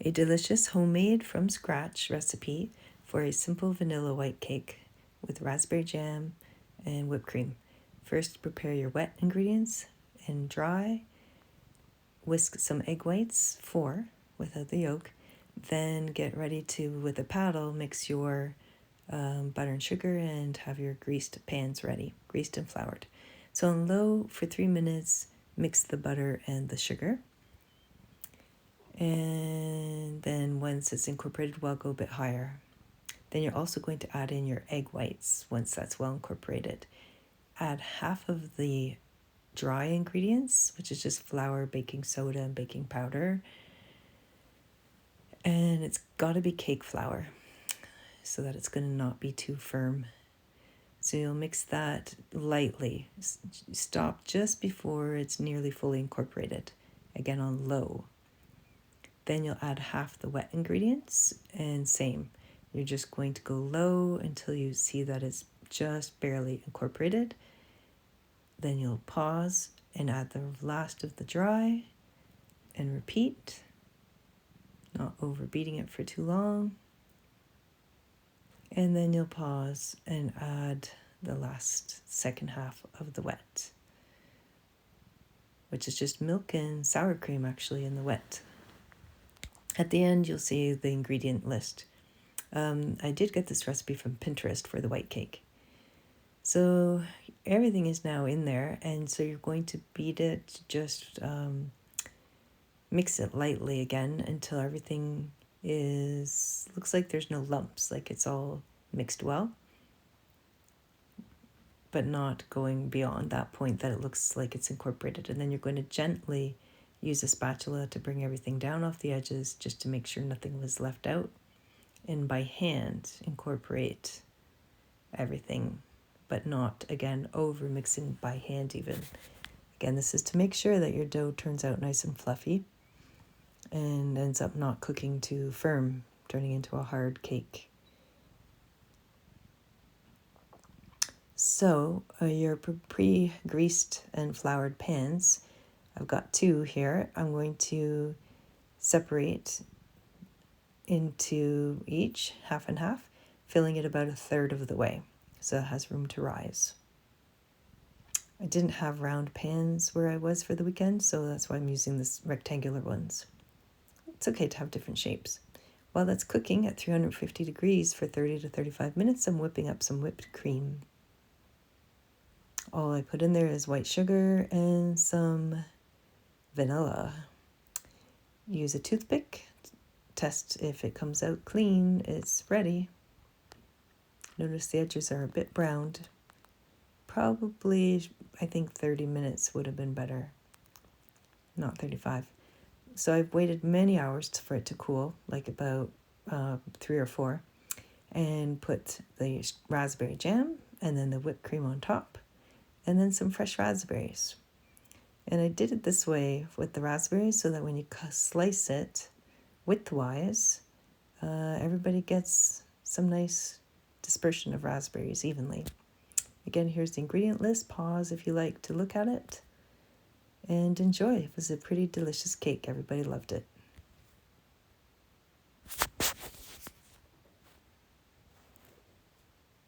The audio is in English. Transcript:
A delicious homemade from scratch recipe for a simple vanilla white cake with raspberry jam and whipped cream. First, prepare your wet ingredients and dry. Whisk some egg whites, 4 without the yolk. Then get ready to, with a paddle, mix your butter and sugar and have your greased pans ready, greased and floured. So on low for 3 minutes, mix the butter and the sugar. And then once it's incorporated well, go a bit higher. Then you're also going to add in your egg whites once that's well incorporated. Add half of the dry ingredients, which is just flour, baking soda, and baking powder. And it's got to be cake flour so that it's going to not be too firm. So you'll mix that lightly. Stop just before it's nearly fully incorporated, again on low. Then you'll add half the wet ingredients, and same. You're just going to go low until you see that it's just barely incorporated. Then you'll pause and add the last of the dry and repeat, not overbeating it for too long. And then you'll pause and add the last second half of the wet, which is just milk and sour cream actually in the wet. At the end, you'll see the ingredient list. I did get this recipe from Pinterest for the white cake. So everything is now in there, and so you're going to beat it, just mix it lightly again until everything looks like there's no lumps, like it's all mixed well, but not going beyond that point that it looks like it's incorporated. And then you're going to gently use a spatula to bring everything down off the edges just to make sure nothing was left out, and by hand incorporate everything, but not, again, over mixing by hand even. Again, this is to make sure that your dough turns out nice and fluffy and ends up not cooking too firm, turning into a hard cake. So your pre-greased and floured pans, I've got 2 here. I'm going to separate into each, half and half, filling it about 1/3 of the way, so it has room to rise. I didn't have round pans where I was for the weekend, so that's why I'm using this rectangular ones. It's okay to have different shapes. While that's cooking at 350 degrees for 30 to 35 minutes, I'm whipping up some whipped cream. All I put in there is white sugar and some vanilla. Use a toothpick. Test if it comes out clean, it's ready. Notice the edges are a bit browned. Probably, I think 30 minutes would have been better, not 35. So I've waited many hours for it to cool, like about 3 or 4, and put the raspberry jam and then the whipped cream on top, and then some fresh raspberries. And I did it this way with the raspberries so that when you slice it widthwise, everybody gets some nice dispersion of raspberries evenly. Again, here's the ingredient list. Pause if you like to look at it. And enjoy. It was a pretty delicious cake. Everybody loved it.